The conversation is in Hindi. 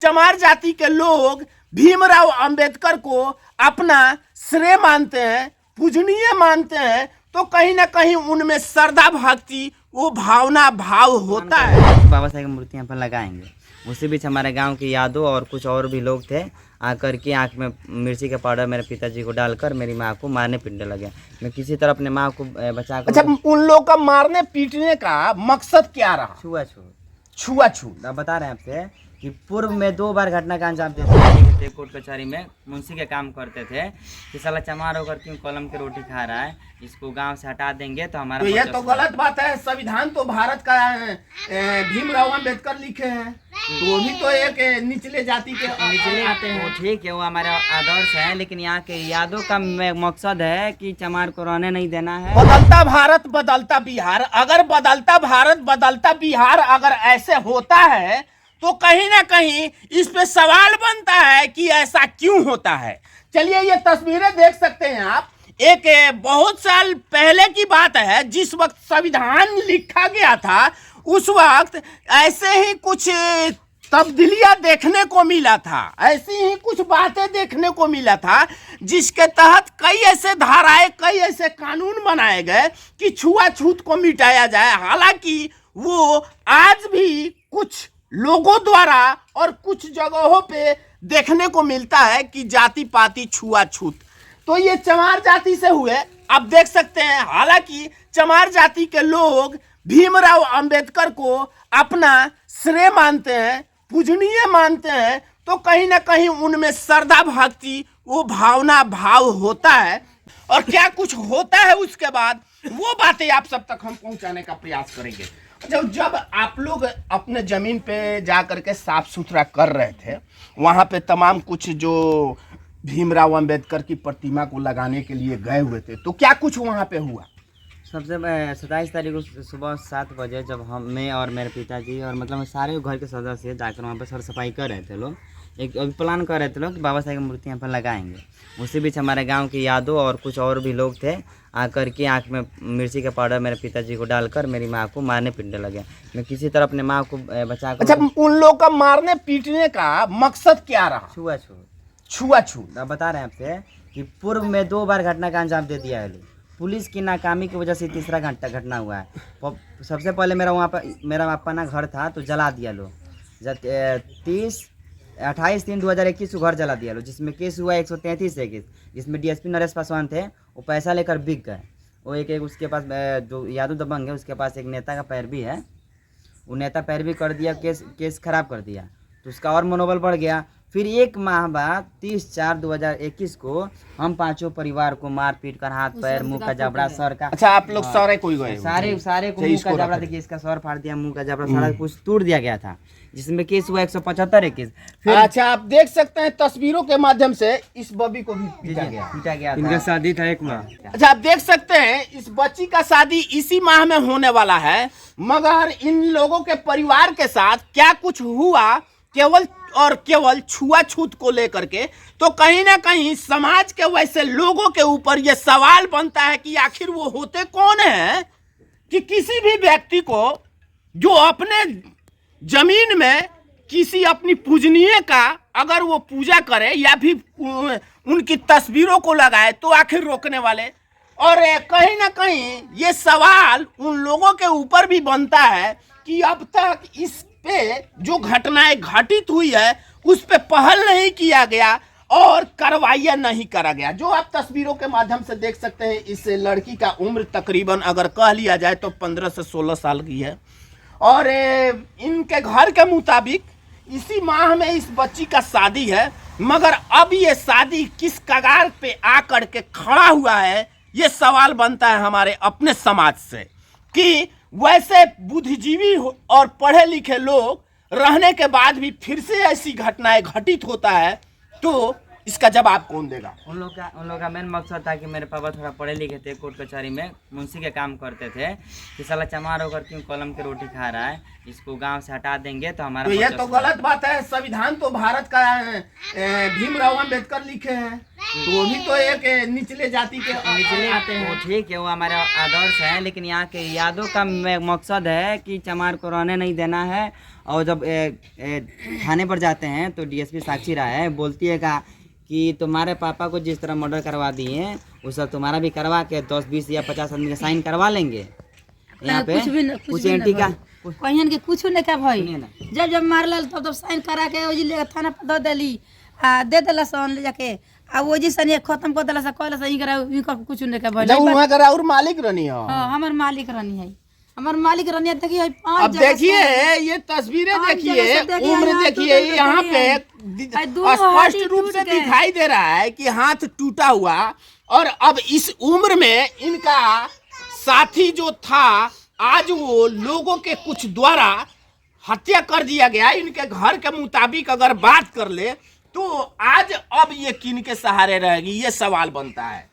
चमार जाति के लोग भीमराव अंबेडकर को अपना श्रेय मानते हैं, पूजनीय मानते हैं, तो कहीं ना कहीं उनमें श्रद्धा भक्ति वो भावना भाव होता है। बाबा साहेब की मूर्ति यहाँ पर लगाएंगे। उसी बीच हमारे गांव के यादव और कुछ और भी लोग थे, आकर के आँख में मिर्ची का पाउडर मेरे पिताजी को डालकर मेरी माँ को मारने पीटने लगे। मैं किसी तरह अपने माँ को बचा कर। अच्छा, उन लोग का मारने पीटने का मकसद क्या रहा? छुआछूत। अब बता रहे हैं आपसे कि पूर्व में 2 बार घटना का अंजाम देते थे। कोर्ट कचहरी में मुंशी के काम करते थे कि साला चमार होकर क्यों कलम की रोटी खा रहा है, इसको गांव से हटा देंगे तो हमारा। तो ये तो गलत बात है। संविधान तो भारत का भीमराव अंबेडकर लिखे हैं, तो वो भी तो एक निचले जाति के निचले आते हैं। ठीक है, वो हमारे आदर्श है, लेकिन यहाँ के यादों का मकसद है कि चमार को रहने नहीं देना है। बदलता भारत बदलता बिहार, अगर बदलता भारत बदलता बिहार अगर ऐसे होता है तो कहीं ना कहीं इस पे सवाल बनता है कि ऐसा क्यों होता है। चलिए, ये तस्वीरें देख सकते हैं आप। एक बहुत साल पहले की बात है, जिस वक्त संविधान लिखा गया था उस वक्त ऐसे ही कुछ तब्दीलियां देखने को मिला था, ऐसी ही कुछ बातें देखने को मिला था, जिसके तहत कई ऐसे धाराएं, कई ऐसे कानून बनाए गए कि छुआछूत को मिटाया जाए। हालांकि वो आज भी कुछ लोगों द्वारा और कुछ जगहों पे देखने को मिलता है कि जाति पाति छुआछूत। तो ये चमार जाति से हुए, आप देख सकते हैं। हालांकि चमार जाति के लोग भीमराव अंबेडकर को अपना श्रेय मानते हैं, पूजनीय मानते हैं, तो कहीं ना कहीं उनमें श्रद्धा भक्ति वो भावना भाव होता है। और क्या कुछ होता है उसके बाद, वो बातें आप सब तक हम पहुंचाने का प्रयास करेंगे। जब आप लोग अपने जमीन पे जा करके साफ सुथरा कर रहे थे, वहाँ पे तमाम कुछ जो भीमराव अंबेडकर की प्रतिमा को लगाने के लिए गए हुए थे, तो क्या कुछ वहाँ पे हुआ? सबसे 27 तारीख को सुबह 7 बजे जब मैं और मेरे पिताजी और मतलब सारे घर के सदस्य जाकर वहाँ पर सर सफाई कर रहे थे। लोग एक अभी प्लान कर रहे थे लोग कि बाबा साहेब की मूर्ति यहाँ पर लगाएंगे। उसी बीच हमारे गांव के यादव और कुछ और भी लोग थे, आकर के आँख में मिर्ची का पाउडर मेरे पिताजी को डालकर मेरी माँ को मारने पीटने लगे। मैं किसी तरह अपने माँ को बचा कर। अच्छा, उन लोग का मारने पीटने का मकसद क्या रहा? छुआछूत। अब बता रहे हैं आपसे कि पूर्व में 2 बार घटना का अंजाम दे दिया है। पुलिस की नाकामी की वजह से तीसरा घटना हुआ है। सबसे पहले मेरा वहाँ पर मेरा अपना घर था तो जला दिया लोग। 28/3/2021 को घर जला दिया लो, जिसमें केस हुआ 133 जिसमें डीएसपी नरेश पासवान थे। वो पैसा लेकर बिक गए। वो एक उसके पास जो यादव दबंग है उसके पास एक नेता का पैरवी है, वो नेता पैरवी कर दिया, केस खराब कर दिया, तो उसका और मनोबल बढ़ गया। फिर 1 माह बाद 30/4/2021 को हम 5 परिवार को मार पीट कर हाथ पैर मुंह का जबड़ा सर का। अच्छा, आप लोग सारे कोई गए? सारे को मुंह का जबड़ा, देखिए इसका सर फाड़ दिया, मुंह का जबड़ा सारा कुछ तोड़ दिया गया था, जिसमें केस हुआ 175 फिर। अच्छा, आप देख सकते हैं तस्वीरों के माध्यम से इस बबी को भी पीटा गया। इनका शादी था 1 माह। अच्छा, आप देख सकते हैं इस बच्ची का शादी इसी माह में होने वाला है, मगर इन लोगों के परिवार के साथ क्या कुछ हुआ केवल छुआछूत को लेकर के, तो कहीं ना कहीं समाज के वैसे लोगों के ऊपर यह सवाल बनता है कि आखिर वो होते कौन है कि किसी भी व्यक्ति को जो अपने जमीन में किसी अपनी पूजनीय का अगर वो पूजा करे या फिर उनकी तस्वीरों को लगाए तो आखिर रोकने वाले। और कहीं ना कहीं ये सवाल उन लोगों के ऊपर भी बनता है कि अब तक इस पे जो घटनाएं घटित हुई है उस पे पहल नहीं किया गया और कार्रवाइयां नहीं करा गया। जो आप तस्वीरों के माध्यम से देख सकते हैं, इस लड़की का उम्र तकरीबन अगर कह लिया जाए तो 15 से 16 साल की है। और इनके घर के मुताबिक इसी माह में इस बच्ची का शादी है, मगर अब ये शादी किस कगार पे आकर के खड़ा हुआ है, ये सवाल बनता है हमारे अपने समाज से कि वैसे बुद्धिजीवी और पढ़े लिखे लोग रहने के बाद भी फिर से ऐसी घटनाएं घटित होता है, तो इसका जवाब कौन देगा? उन लोग का मेन मकसद था कि मेरे पापा थोड़ा पढ़े लिखे थे, कोर्ट कचहरी में मुंशी के काम करते थे, कि साला चमार होकर क्यों कलम की रोटी खा रहा है, इसको गांव से हटा देंगे तो हमारा। तो ये तो गलत बात है। संविधान तो भारत का भीमराव अंबेडकर लिखे हैं, तो वो भी तो एक निचले जाति के निचले आते वो हैं। ठीक है, वो हमारा आदर्श है, लेकिन यहाँ के यादों का मकसद है कि चमार को रहने नहीं देना है। और जब थाने पर जाते हैं तो डीएसपी साक्षी राय है बोलती है कि तुम्हारे पापा को जिस तरह मर्डर करवा दिए वो सब तुम्हारा भी करवा के 10, 20 या 50 आदमी का साइन करवा लेंगे। यहाँ पे कुछ एंटी का कहियन के कुछ नहीं का भाई, सुनिए ना। जब जब मारल तब साइन करा के ओजी ले थाना पर दे देली आ दे देला सन ले जाके आ ओजी सनी खत्म कर देला सा कहला सही करा कुछ नहीं का भाई। जब वहाँ का और मालिक रनी हो। हां हमर मालिक रनी है, हमर मालिक रनी है। देखिए अब 5 जगह देखिए ये तस्वीरें पाँच देखिए, जगह से देखिए, उम्र हाथ देखिए, टूटे यहाँ हुए पे देखिए। दोनों स्पष्ट हाथ रूप टूट से गए। दिखाई दे रहा है कि हाथ टूटा हुआ। और अब इस उम्र में इनका साथी जो था आज वो लोगों के कुछ द्वारा हत्या कर दिया गया। इनके घर के मुताबिक अगर बात कर ले तो आज अब ये किन के सहारे रहेगी, ये सवाल बनता है।